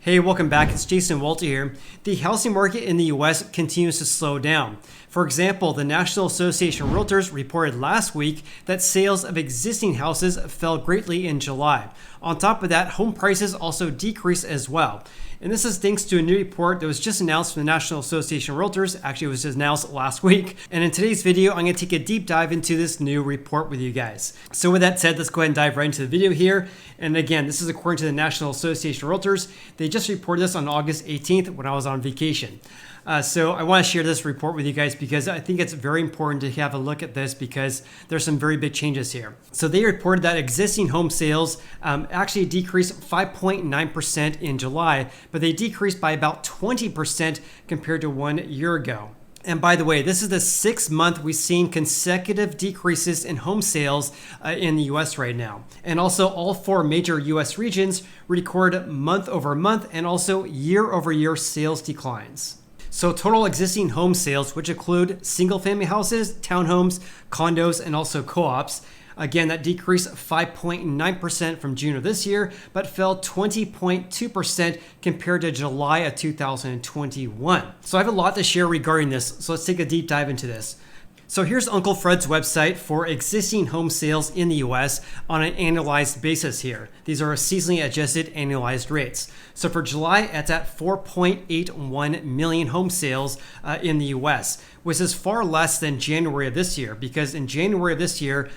Hey, welcome back. It's Jason Walter here. The housing market in the US continues to slow down. For example, the National Association of Realtors reported last week that sales of existing houses fell greatly in July. On top of that, home prices also decreased as well. And this is thanks to a new report that was just announced from the National Association of Realtors. Actually, it was just announced last week. And in today's video, I'm going to take a deep dive into this new report with you guys. So with that said, let's go ahead and dive right into the video here. And again, this is according to the National Association of Realtors. They just reported this on August 18th when I was on vacation. So I want to share this report with you guys because I think it's very important to have a look at this because there's some very big changes here. So they reported that existing home sales actually decreased 5.9% in July, but they decreased by about 20% compared to 1 year ago. And by the way, this is the 6th month we've seen consecutive decreases in home sales in the US right now. And also all 4 major US regions record month over month and also year over year sales declines. So total existing home sales, which include single family houses, townhomes, condos, and also co-ops, again, that decreased 5.9% from June of this year, but fell 20.2% compared to July of 2021. So I have a lot to share regarding this. So let's take a deep dive into this. So here's Uncle Fred's website for existing home sales in the US on an annualized basis here. These are seasonally adjusted annualized rates. So for July, it's at 4.81 million home sales in the US, which is far less than January of this year, because in January of this year,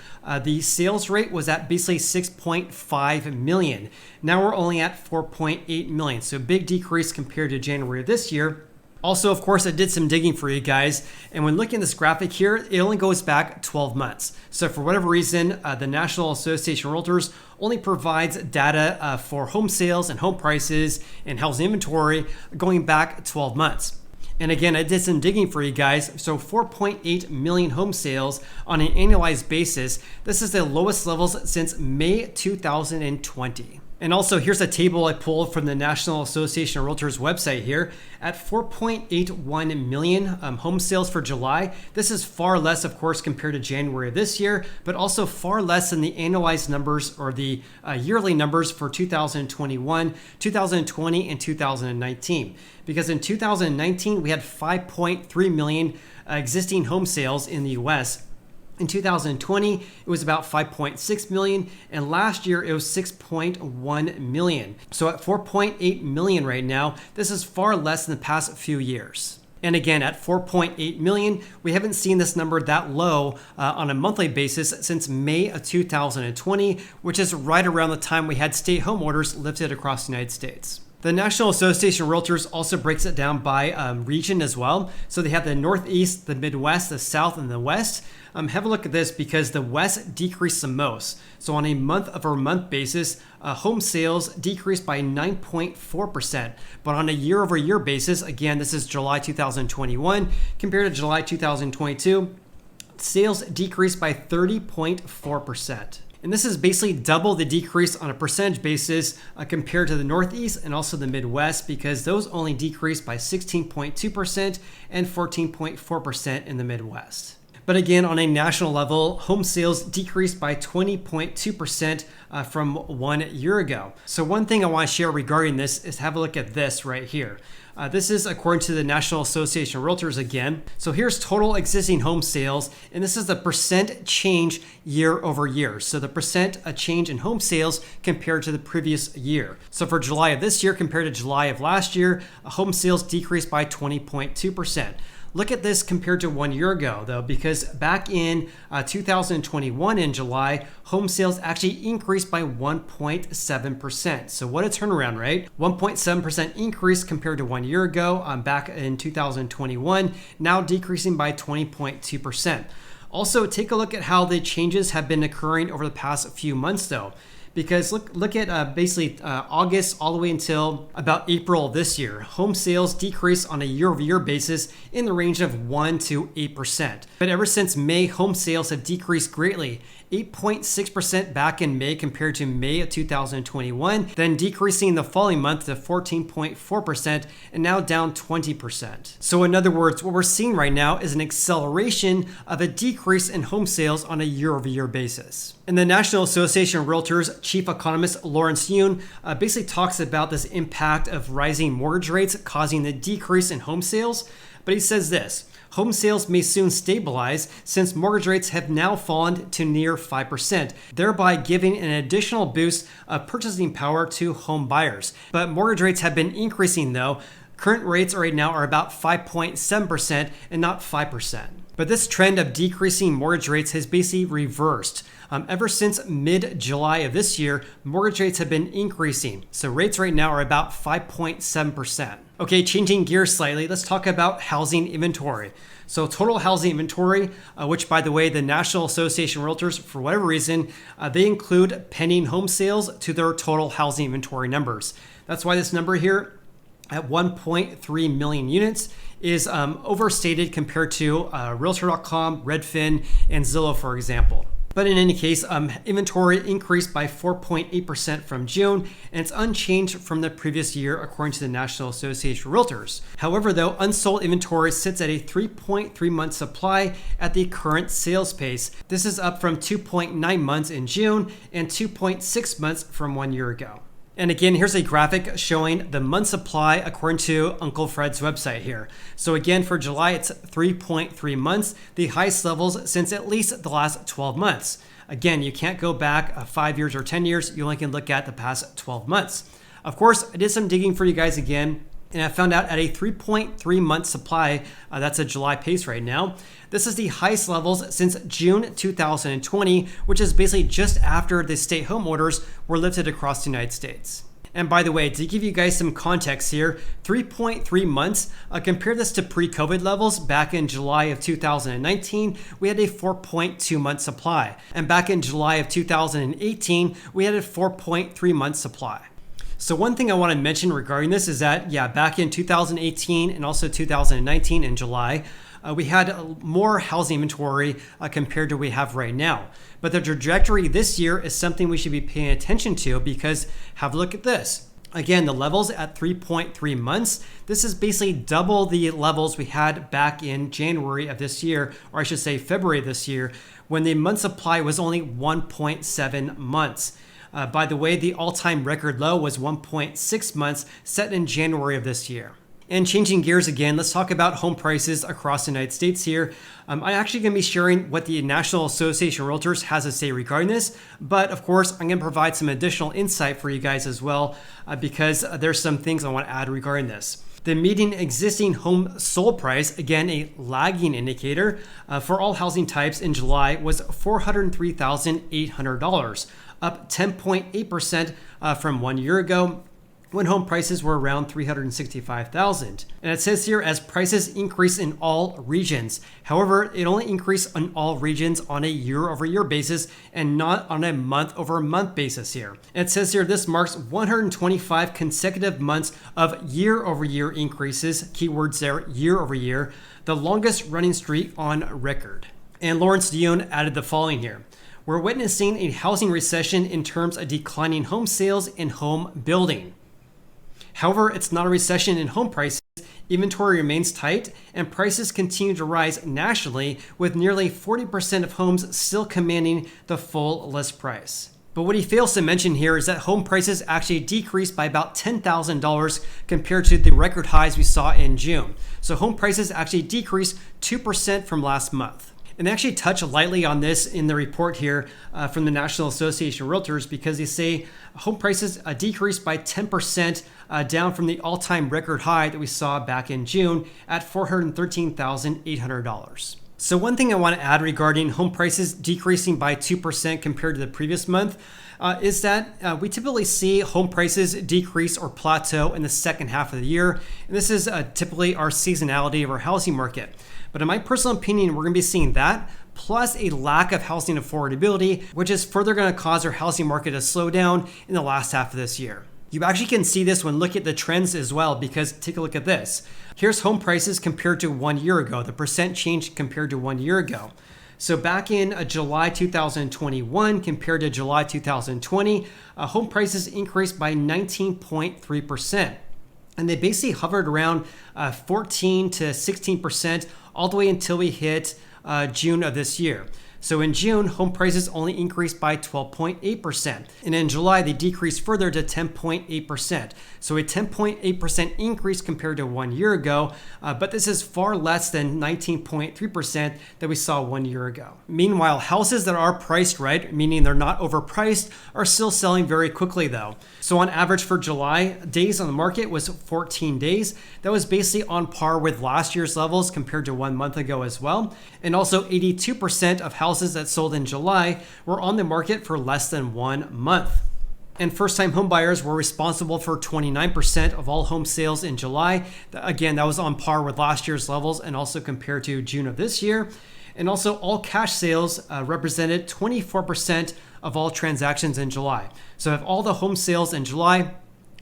the sales rate was at basically 6.5 million. Now we're only at 4.8 million. So a big decrease compared to January of this year. Also, of course, I did some digging for you guys, and when looking at this graphic here, it only goes back 12 months. So for whatever reason, the National Association of Realtors only provides data for home sales and home prices and housing inventory going back 12 months. And again, I did some digging for you guys. So 4.8 million home sales on an annualized basis. This is the lowest levels since May 2020. And also here's a table I pulled from the National Association of Realtors website here. At 4.81 million home sales for July, this is far less, of course, compared to January of this year, but also far less than the annualized numbers or the yearly numbers for 2021, 2020, and 2019. Because in 2019, we had 5.3 million existing home sales in the US. In 2020, it was about 5.6 million, and last year it was 6.1 million. So at 4.8 million right now, this is far less than the past few years. And again, at 4.8 million, we haven't seen this number that low on a monthly basis since May of 2020, which is right around the time we had stay-at-home orders lifted across the United States. The National Association of Realtors also breaks it down by region as well. So they have the Northeast, the Midwest, the South, and the West. Have a look at this because the West decreased the most. So on a month-over-month basis, home sales decreased by 9.4%. But on a year-over-year basis, again, this is July 2021 compared to July 2022, sales decreased by 30.4%. And this is basically double the decrease on a percentage basis compared to the Northeast and also the Midwest, because those only decreased by 16.2% and 14.4% in the Midwest. But again, on a national level, home sales decreased by 20.2% from 1 year ago. So one thing I want to share regarding this is have a look at this right here. This is according to the National Association of Realtors again. So here's total existing home sales, and this is the percent change year over year. So the percent change in home sales compared to the previous year. So for July of this year compared to July of last year, home sales decreased by 20.2%. Look at this compared to 1 year ago, though, because back in 2021 in July, home sales actually increased by 1.7%. So what a turnaround, right? 1.7% increase compared to 1 year ago back in 2021, now decreasing by 20.2%. Also, take a look at how the changes have been occurring over the past few months, though. Because look at basically August all the way until about April this year. Home sales decreased on a year-over-year basis in the range of 1 to 8%. But ever since May, home sales have decreased greatly. 8.6% back in May compared to May of 2021, then decreasing the following month to 14.4%, and now down 20%. So in other words, what we're seeing right now is an acceleration of a decrease in home sales on a year-over-year basis. And the National Association of Realtors chief economist Lawrence Yun basically talks about this impact of rising mortgage rates causing the decrease in home sales. But he says this: home sales may soon stabilize since mortgage rates have now fallen to near 5%, thereby giving an additional boost of purchasing power to home buyers. But mortgage rates have been increasing though. Current rates right now are about 5.7% and not 5%. But this trend of decreasing mortgage rates has basically reversed. Ever since mid-July of this year, mortgage rates have been increasing. So rates right now are about 5.7%. Okay, changing gears slightly, let's talk about housing inventory. So total housing inventory, which by the way, the National Association of Realtors, for whatever reason, they include pending home sales to their total housing inventory numbers. That's why this number here at 1.3 million units is overstated compared to Realtor.com, Redfin, and Zillow, for example. But in any case, inventory increased by 4.8% from June, and it's unchanged from the previous year according to the National Association of Realtors. However, though, unsold inventory sits at a 3.3 month supply at the current sales pace. This is up from 2.9 months in June and 2.6 months from 1 year ago. And again, here's a graphic showing the month supply according to Uncle Fred's website here. So again, for July, it's 3.3 months, the highest levels since at least the last 12 months. Again, you can't go back 5 years or 10 years. You only can look at the past 12 months. Of course, I did some digging for you guys again, and I found out at a 3.3 month supply, that's a July pace right now. This is the highest levels since June 2020, which is basically just after the stay-at-home orders were lifted across the United States. And by the way, to give you guys some context here, 3.3 months, compare this to pre-COVID levels. Back in July of 2019, we had a 4.2 month supply. And back in July of 2018, we had a 4.3 month supply. So one thing I want to mention regarding this is that, back in 2018 and also 2019 in July, we had more housing inventory compared to what we have right now. But the trajectory this year is something we should be paying attention to because have a look at this. Again, the levels at 3.3 months, this is basically double the levels we had back in January of this year, or I should say February of this year, when the month supply was only 1.7 months. By the way, the all-time record low was 1.6 months set in January of this year. And changing gears again, let's talk about home prices across the United States here. I'm actually going to be sharing what the National Association of Realtors has to say regarding this, but of course, I'm going to provide some additional insight for you guys as well, because there's some things I want to add regarding this. The median existing home sold price, again a lagging indicator, for all housing types in July was $403,800, up 10.8% from 1 year ago, when home prices were around $365,000. And it says here as prices increase in all regions. However, it only increased in all regions on a year-over-year basis and not on a month-over-month basis here. And it says here this marks 125 consecutive months of year-over-year increases, keywords there, year-over-year, the longest running streak on record. And Lawrence Yun added the following here. We're witnessing a housing recession in terms of declining home sales and home building. However, it's not a recession in home prices. Inventory remains tight and prices continue to rise nationally, with nearly 40% of homes still commanding the full list price. But what he fails to mention here is that home prices actually decreased by about $10,000 compared to the record highs we saw in June. So home prices actually decreased 2% from last month. And they actually touch lightly on this in the report here from the National Association of Realtors, because they say home prices decreased by 10% down from the all-time record high that we saw back in June at $413,800. So one thing I want to add regarding home prices decreasing by 2% compared to the previous month is that we typically see home prices decrease or plateau in the second half of the year. And this is typically our seasonality of our housing market. But in my personal opinion, we're going to be seeing that, plus a lack of housing affordability, which is further going to cause our housing market to slow down in the last half of this year. You actually can see this when looking at the trends as well, because take a look at this. Here's home prices compared to 1 year ago, the percent change compared to 1 year ago. So back in July 2021 compared to July 2020, home prices increased by 19.3%. And they basically hovered around 14 to 16% all the way until we hit June of this year. So in June, home prices only increased by 12.8%. And in July, they decreased further to 10.8%. So a 10.8% increase compared to 1 year ago, but this is far less than 19.3% that we saw 1 year ago. Meanwhile, houses that are priced right, meaning they're not overpriced, are still selling very quickly though. So on average for July, days on the market was 14 days. That was basically on par with last year's levels compared to 1 month ago as well. And also 82% of houses that sold in July were on the market for less than 1 month. And first-time homebuyers were responsible for 29% of all home sales in July. Again, that was on par with last year's levels and also compared to June of this year. And also all cash sales represented 24% of all transactions in July. So of all the home sales in July,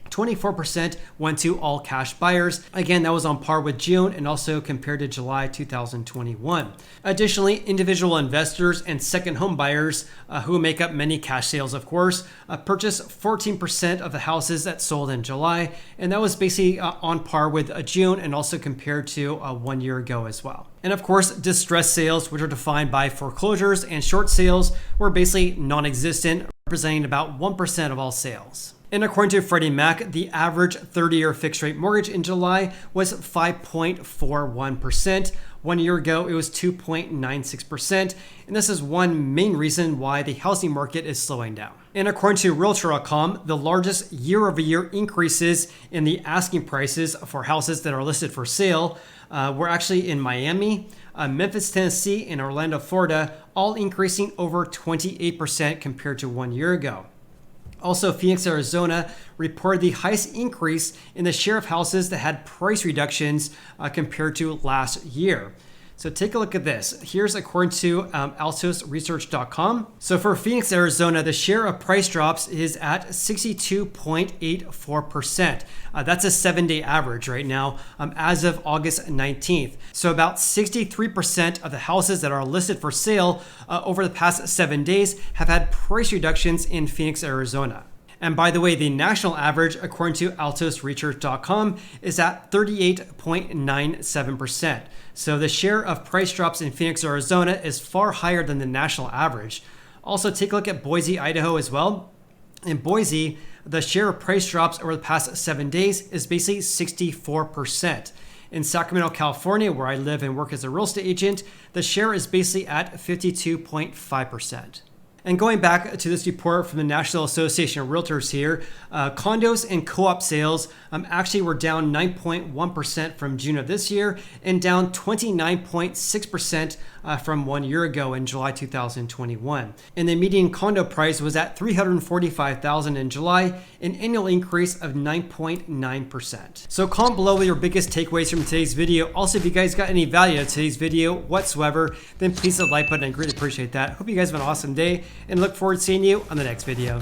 24% went to all cash buyers. Again, that was on par with June and also compared to July 2021. Additionally, individual investors and second home buyers, who make up many cash sales, of course, purchased 14% of the houses that sold in July. And that was basically on par with June and also compared to 1 year ago as well. And of course, distressed sales, which are defined by foreclosures and short sales, were basically non-existent, representing about 1% of all sales. And according to Freddie Mac, the average 30-year fixed rate mortgage in July was 5.41%. 1 year ago, it was 2.96%. And this is one main reason why the housing market is slowing down. And according to Realtor.com, the largest year-over-year increases in the asking prices for houses that are listed for sale were actually in Miami, Memphis, Tennessee, and Orlando, Florida, all increasing over 28% compared to 1 year ago. Also, Phoenix, Arizona reported the highest increase in the share of houses that had price reductions compared to last year. So take a look at this. Here's according to altosresearch.com. So for Phoenix, Arizona, the share of price drops is at 62.84%. That's a 7-day average right now as of August 19th. So about 63% of the houses that are listed for sale over the past 7 days have had price reductions in Phoenix, Arizona. And by the way, the national average, according to altosresearch.com, is at 38.97%. So the share of price drops in Phoenix, Arizona is far higher than the national average. Also, take a look at Boise, Idaho as well. In Boise, the share of price drops over the past 7 days is basically 64%. In Sacramento, California, where I live and work as a real estate agent, the share is basically at 52.5%. And going back to this report from the National Association of Realtors here, condos and co-op sales actually were down 9.1% from June of this year and down 29.6% from 1 year ago in July 2021. And the median condo price was at $345,000 in July, an annual increase of 9.9%. So comment below with your biggest takeaways from today's video. Also, if you guys got any value out of today's video whatsoever, then please hit the like button. I greatly appreciate that. Hope you guys have an awesome day and look forward to seeing you on the next video.